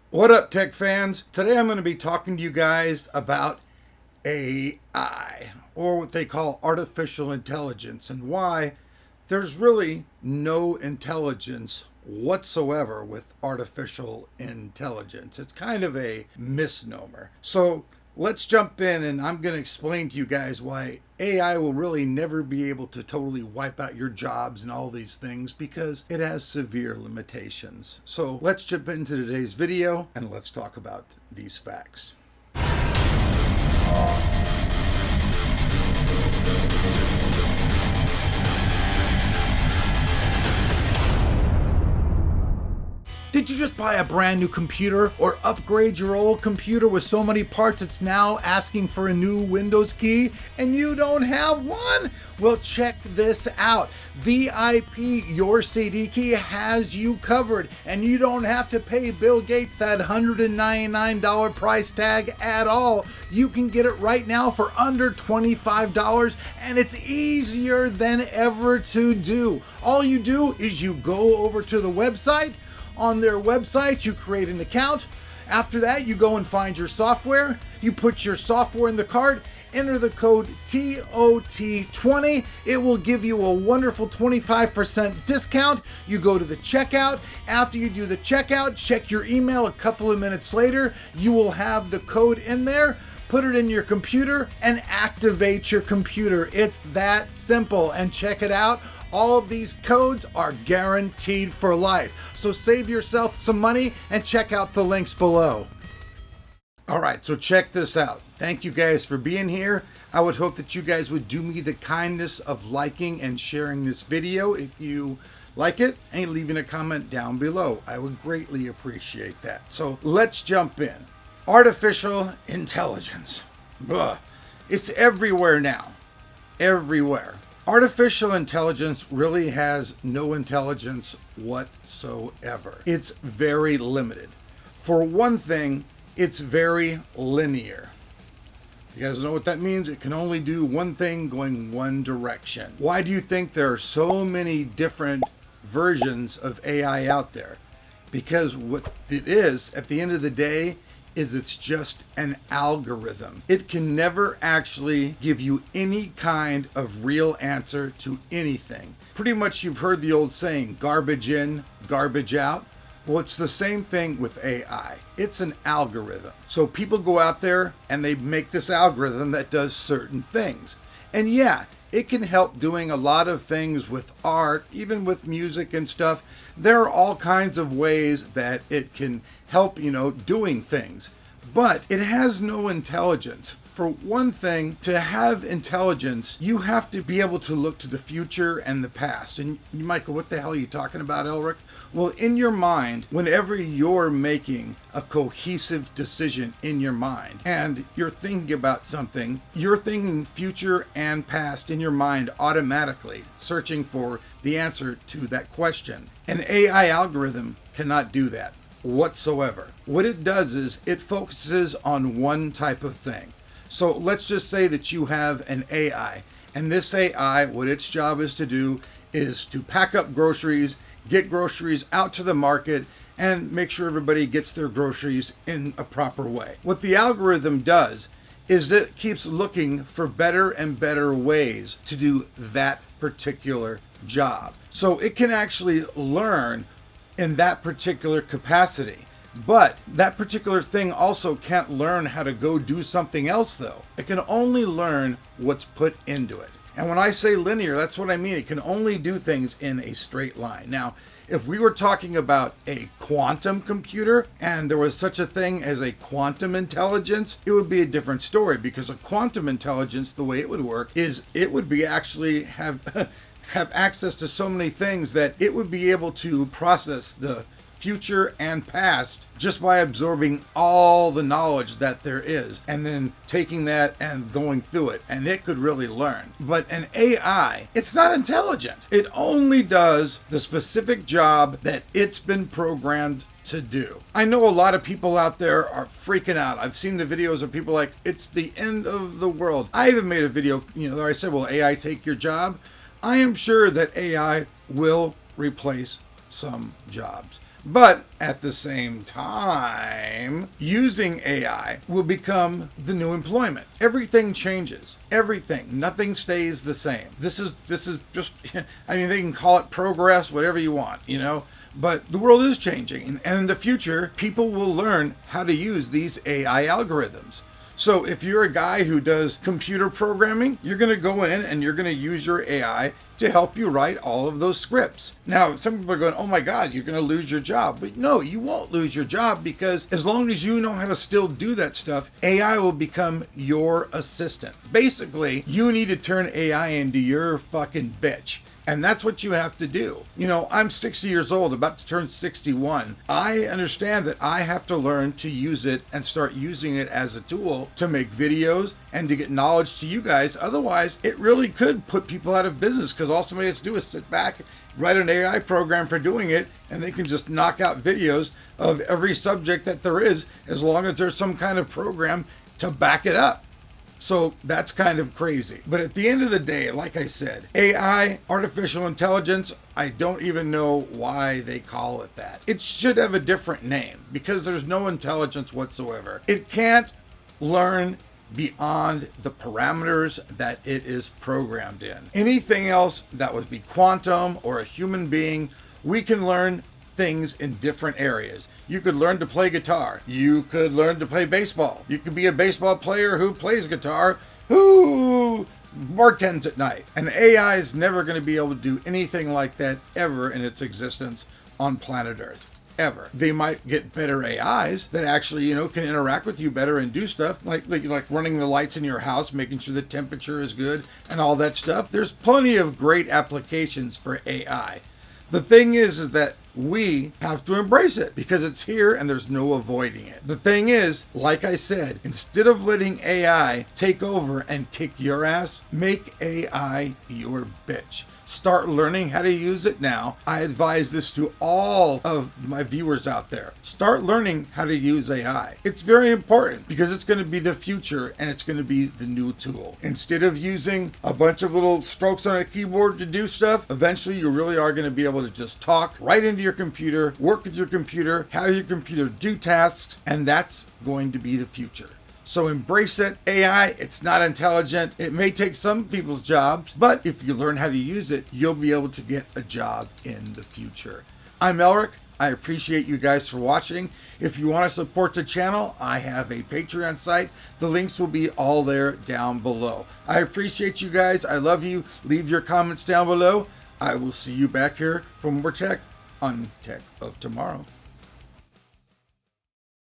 What up, tech fans? Today I'm going to be talking to you guys about AI, or what they call artificial intelligence, and why there's really no intelligence whatsoever with artificial intelligence. It's kind of a misnomer. So let's jump in, and I'm going to explain to you guys why AI will really never be able to totally wipe out your jobs and all these things because it has severe limitations. So let's jump into today's video and let's talk about these facts. Did you just buy a brand new computer or upgrade your old computer with so many parts it's now asking for a new Windows key and you don't have one? Well, check this out. VIP Your CD Key has you covered, and you don't have to pay Bill Gates that $199 price tag at all. You can get it right now for under $25, and it's easier than ever to do. All you do is you go over to the website. On their website, you create an account. After that, you go and find your software. You put your software in the cart, enter the code TOT20. It will give you a wonderful 25% discount. You go to the checkout. After you do the checkout, check your email a couple of minutes later. You will have the code in there. Put it in your computer and activate your computer. It's that simple. And check it out. All of these codes are guaranteed for life. So save yourself some money and check out the links below. All right, so check this out. Thank you guys for being here. I would hope that you guys would do me the kindness of liking and sharing this video if you like it, and leaving a comment down below. I would greatly appreciate that. So let's jump in. Artificial intelligence. Blah. It's everywhere now. Everywhere. Artificial intelligence really has no intelligence whatsoever. It's very limited. For one thing, it's very linear. You guys know what that means? It can only do one thing going one direction. Why do you think there are so many different versions of AI out there? Because what it is, at the end of the day, is it's just an algorithm. It can never actually give you any kind of real answer to anything. Pretty much you've heard the old saying, garbage in, garbage out. Well, it's the same thing with AI. It's an algorithm. So people go out there and they make this algorithm that does certain things. And yeah, it can help doing a lot of things with art, even with music and stuff. There are all kinds of ways that it can help, doing things. But it has no intelligence. For one thing, to have intelligence, you have to be able to look to the future and the past. And you might go, what the hell are you talking about, Elric? Well, in your mind, whenever you're making a cohesive decision in your mind and you're thinking about something, you're thinking future and past in your mind automatically, searching for the answer to that question. An AI algorithm cannot do that whatsoever. What it does is it focuses on one type of thing. So let's just say that you have an AI, and this AI, what its job is to do is to pack up groceries, get groceries out to the market, and make sure everybody gets their groceries in a proper way. What the algorithm does is it keeps looking for better and better ways to do that particular job. So it can actually learn in that particular capacity. But that particular thing also can't learn how to go do something else, though. It can only learn what's put into it. And when I say linear, that's what I mean. It can only do things in a straight line. Now, if we were talking about a quantum computer and there was such a thing as a quantum intelligence, it would be a different story, because a quantum intelligence, the way it would work is it would be actually have access to so many things that it would be able to process the future and past just by absorbing all the knowledge that there is and then taking that and going through it, and it could really learn. But an AI, it's not intelligent. It only does the specific job that it's been programmed to do. I know a lot of people out there are freaking out. I've seen the videos of people like, it's the end of the world. I even made a video, where I said, will AI take your job? I am sure that AI will replace some jobs. But at the same time, using AI will become the new employment. Everything changes. Everything. Nothing stays the same. This is just, I mean, they can call it progress, whatever you want, you know? But the world is changing. And in the future, people will learn how to use these AI algorithms. So if you're a guy who does computer programming, you're going to go in and you're going to use your AI to help you write all of those scripts. Now, some people are going, oh my God, you're going to lose your job. But no, you won't lose your job, because as long as you know how to still do that stuff, AI will become your assistant. Basically, you need to turn AI into your fucking bitch. And that's what you have to do. You know, I'm 60 years old, about to turn 61. I understand that I have to learn to use it and start using it as a tool to make videos and to get knowledge to you guys. Otherwise, it really could put people out of business, because all somebody has to do is sit back, write an AI program for doing it, and they can just knock out videos of every subject that there is, as long as there's some kind of program to back it up. So that's kind of crazy. But at the end of the day, like I said, AI, artificial intelligence, I don't even know why they call it that. It should have a different name, because there's no intelligence whatsoever. It can't learn beyond the parameters that it is programmed in. Anything else that would be quantum or a human being, we can learn things in different areas. You could learn to play guitar. You could learn to play baseball. You could be a baseball player who plays guitar, who bartends at night. And AI is never going to be able to do anything like that ever in its existence on planet Earth. Ever. They might get better AIs that actually, you know, can interact with you better and do stuff like running the lights in your house, making sure the temperature is good and all that stuff. There's plenty of great applications for AI. The thing is that we have to embrace it, because it's here and there's no avoiding it. The thing is, like I said, instead of letting AI take over and kick your ass, make AI your bitch. Start learning how to use it now. I advise this to all of my viewers out there. Start learning how to use AI. It's very important, because it's going to be the future and it's going to be the new tool. Instead of using a bunch of little strokes on a keyboard to do stuff, eventually you really are going to be able to just talk right into your computer, work with your computer, have your computer do tasks, and that's going to be the future. So embrace it. AI, it's not intelligent. It may take some people's jobs, but if you learn how to use it, you'll be able to get a job in the future. I'm Elric. I appreciate you guys for watching. If you want to support the channel, I have a Patreon site. The links will be all there down below. I appreciate you guys. I love you. Leave your comments down below. I will see you back here for more tech on Tech of Tomorrow.